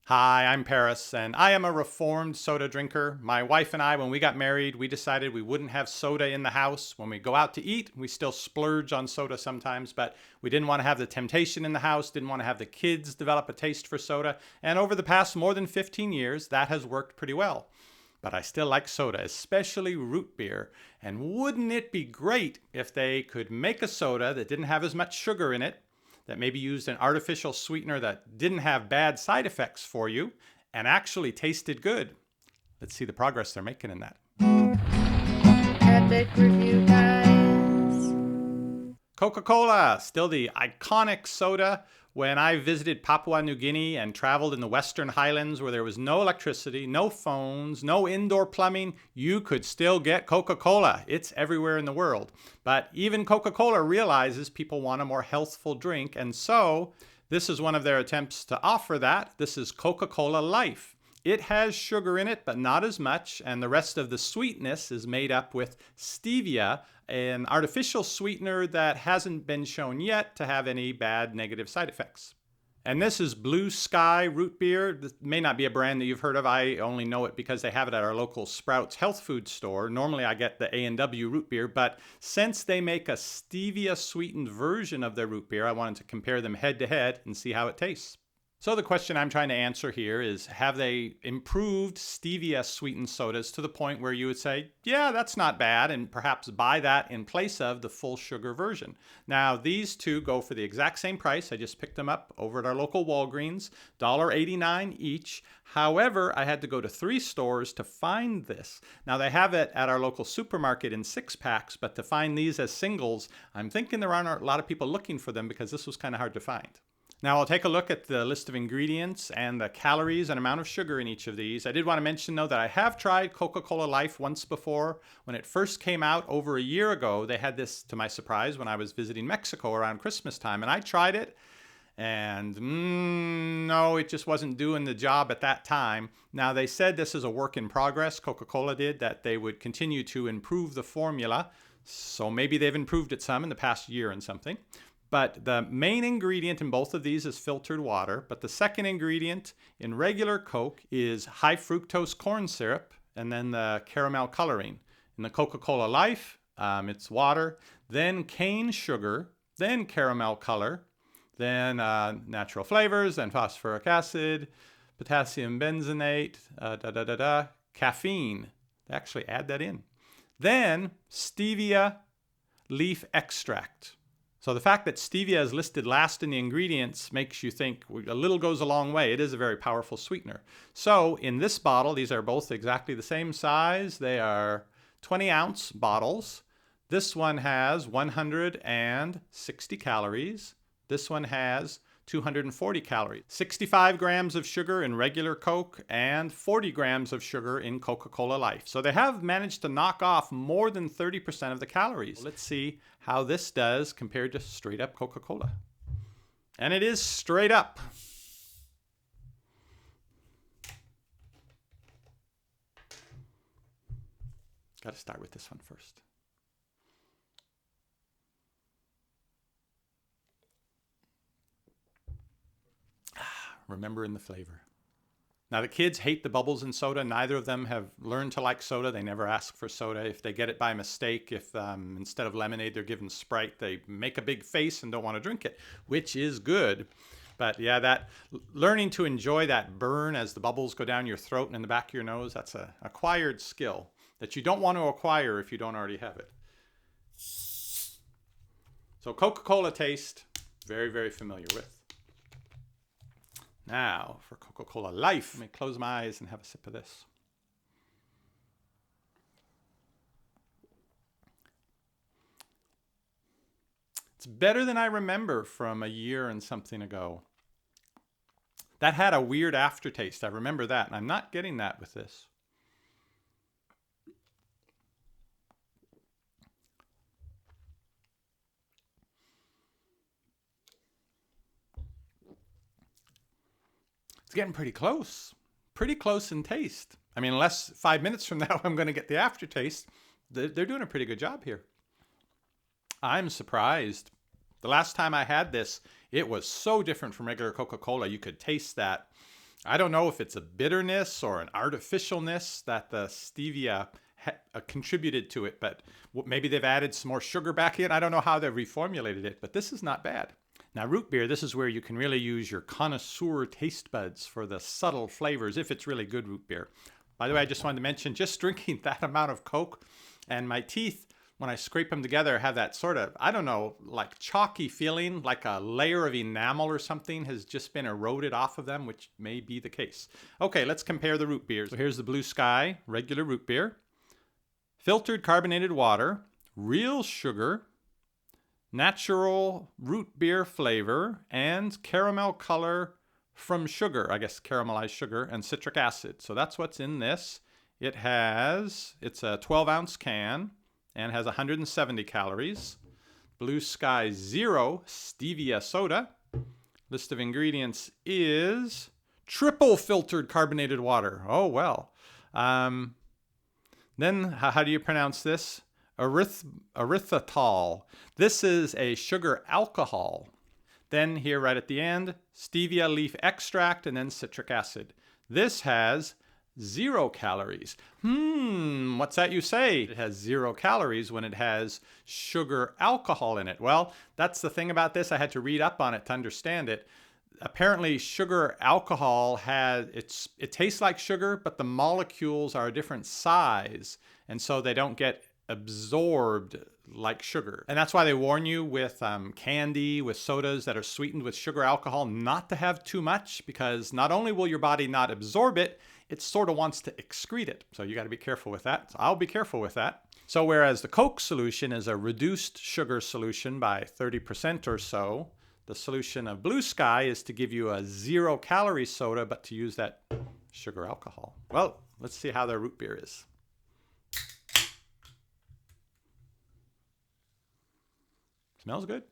Hi, I'm Paris, and I am a reformed soda drinker. My wife and I, when we got married, we decided we wouldn't have soda in the house. When we go out to eat, we still splurge on soda sometimes, but we didn't want to have the temptation in the house, didn't want to have the kids develop a taste for soda. And over the past more than 15 years, that has worked pretty well. But I still like soda, especially root beer. And wouldn't it be great if they could make a soda that didn't have as much sugar in it, that maybe used an artificial sweetener that didn't have bad side effects for you and actually tasted good? Let's see the progress they're making in that. Epic Review Guys. Coca-Cola, still the iconic soda. When I visited Papua New Guinea and traveled in the Western Highlands where there was no electricity, no phones, no indoor plumbing, you could still get Coca-Cola. It's everywhere in the world. But even Coca-Cola realizes people want a more healthful drink, and so this is one of their attempts to offer that. This is Coca-Cola Life. It has sugar in it, but not as much, and the rest of the sweetness is made up with stevia, an artificial sweetener that hasn't been shown yet to have any bad negative side effects. And this is Blue Sky root beer. This may not be a brand that you've heard of. I only know it because they have it at our local Sprouts health food store. Normally I get the A&W root beer, but since they make a stevia sweetened version of their root beer, I wanted to compare them head to head and see how it tastes. So the question I'm trying to answer here is, have they improved stevia sweetened sodas to the point where you would say, yeah, that's not bad, and perhaps buy that in place of the full sugar version? Now, these two go for the exact same price. I just picked them up over at our local Walgreens, $1.89 each. However, I had to go to 3 stores to find this. Now, they have it at our local supermarket in 6-packs, but to find these as singles, I'm thinking there aren't a lot of people looking for them because this was kind of hard to find. Now I'll take a look at the list of ingredients and the calories and amount of sugar in each of these. I did want to mention though that I have tried Coca-Cola Life once before. When it first came out over a year ago, they had this, to my surprise, when I was visiting Mexico around Christmas time, and I tried it and no, it just wasn't doing the job at that time. Now they said this is a work in progress, Coca-Cola did, that they would continue to improve the formula. So maybe they've improved it some in the past year and something. But the main ingredient in both of these is filtered water. But the second ingredient in regular Coke is high fructose corn syrup and then the caramel coloring. In the Coca-Cola Life, it's water, then cane sugar, then caramel color, then natural flavors, then phosphoric acid, potassium benzoate, caffeine. They actually add that in. Then stevia leaf extract. So the fact that stevia is listed last in the ingredients makes you think a little goes a long way. It is a very powerful sweetener. So in this bottle, these are both exactly the same size. They are 20-ounce bottles. This one has 160 calories. This one has 240 calories. 65 grams of sugar in regular Coke and 40 grams of sugar in Coca-Cola Life. So they have managed to knock off more than 30% of the calories. Let's see how this does compared to straight up Coca-Cola. And it is straight up. Got to start with this one first. Remembering the flavor. Now the kids hate the bubbles in soda. Neither of them have learned to like soda. They never ask for soda. If they get it by mistake, if instead of lemonade they're given Sprite, they make a big face and don't want to drink it, which is good. But yeah, that learning to enjoy that burn as the bubbles go down your throat and in the back of your nose, that's an acquired skill that you don't want to acquire if you don't already have it. So Coca-Cola taste, very, very familiar with. Now, for Coca-Cola Life, let me close my eyes and have a sip of this. It's better than I remember from a year and something ago. That had a weird aftertaste. I remember that, and I'm not getting that with this. It's getting pretty close in taste. I mean, unless 5 minutes from now I'm going to get the aftertaste. They're doing a pretty good job here. I'm surprised. The last time I had this, it was so different from regular Coca-Cola. You could taste that I don't know if it's a bitterness or an artificialness that the stevia contributed to it, but maybe they've added some more sugar back in. I don't know how they've reformulated it, but this is not bad. Now, root beer, this is where you can really use your connoisseur taste buds for the subtle flavors, if it's really good root beer. By the way, I just wanted to mention, just drinking that amount of Coke, and my teeth, when I scrape them together, have that sort of, I don't know, like chalky feeling, like a layer of enamel or something has just been eroded off of them, which may be the case. Okay, let's compare the root beers. So here's the Blue Sky regular root beer. Filtered carbonated water, real sugar, natural root beer flavor, and caramel color from sugar, I guess caramelized sugar, and citric acid. So that's what's in this. It's a 12-ounce can and has 170 calories. Blue Sky Zero Stevia Soda. List of ingredients is triple filtered carbonated water. Oh, well. Then, how do you pronounce this? Erythritol. This is a sugar alcohol. Then here right at the end, stevia leaf extract and then citric acid. This has 0 calories. What's that you say? It has 0 calories when it has sugar alcohol in it. Well, that's the thing about this. I had to read up on it to understand it. Apparently, sugar alcohol it tastes like sugar, but the molecules are a different size, and so they don't get absorbed like sugar. And that's why they warn you with candy, with sodas that are sweetened with sugar alcohol, not to have too much, because not only will your body not absorb it, it sort of wants to excrete it. So you got to be careful with that. So I'll be careful with that. So whereas the Coke solution is a reduced sugar solution by 30% or so, the solution of Blue Sky is to give you a 0-calorie soda, but to use that sugar alcohol. Well, let's see how their root beer is. Smells good.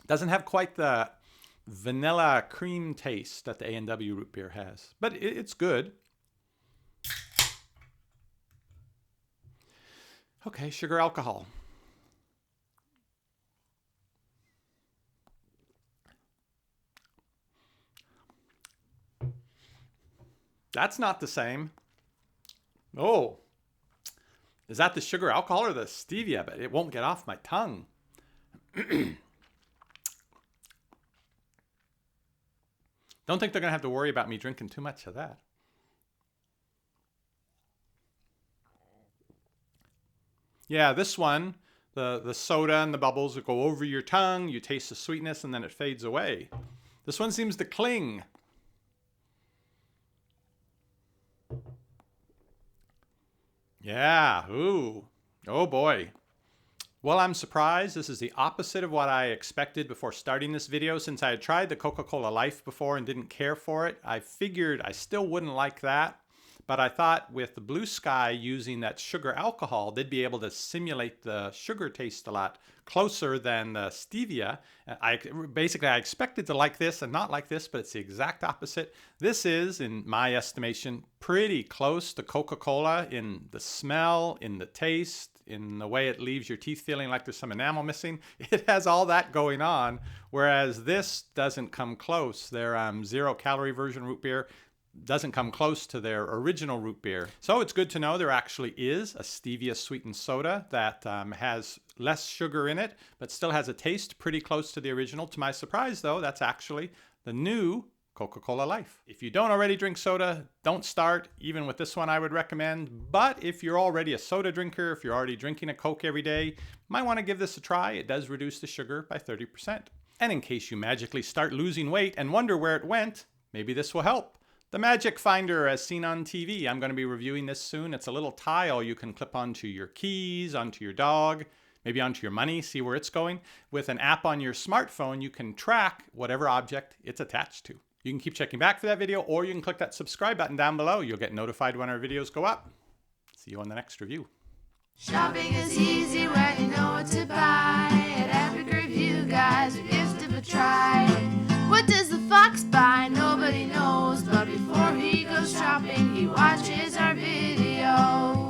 Doesn't have quite the vanilla cream taste that the A&W root beer has, but it's good. Okay, sugar alcohol. That's not the same. Oh, is that the sugar alcohol or the stevia? But it won't get off my tongue. Don't think they're going to have to worry about me drinking too much of that. Yeah, this one, the soda and the bubbles will go over your tongue. You taste the sweetness and then it fades away. This one seems to cling. Yeah, ooh, oh boy. Well, I'm surprised. This is the opposite of what I expected before starting this video. Since I had tried the Coca-Cola Life before and didn't care for it, I figured I still wouldn't like that. But I thought with the Blue Sky using that sugar alcohol, they'd be able to simulate the sugar taste a lot closer than the stevia. I expected to like this and not like this, but it's the exact opposite. This is, in my estimation, pretty close to Coca-Cola in the smell, in the taste, in the way it leaves your teeth feeling like there's some enamel missing. It has all that going on, whereas this doesn't come close. Their 0-calorie version root beer doesn't come close to their original root beer. So it's good to know there actually is a stevia sweetened soda that has less sugar in it, but still has a taste pretty close to the original. To my surprise, though, that's actually the new Coca-Cola Life. If you don't already drink soda, don't start. Even with this one, I would recommend. But if you're already a soda drinker, if you're already drinking a Coke every day, you might want to give this a try. It does reduce the sugar by 30%. And in case you magically start losing weight and wonder where it went, maybe this will help. The Magic Finder, as seen on TV. I'm going to be reviewing this soon. It's a little tile you can clip onto your keys, onto your dog, maybe onto your money, see where it's going. With an app on your smartphone, you can track whatever object it's attached to. You can keep checking back for that video, or you can click that subscribe button down below. You'll get notified when our videos go up. See you on the next review. Shopping is easy when you know what to buy. At EpicReviewGuys, we give it a try. What does the fox buy? Nobody knows, but before he goes shopping, he watches our video.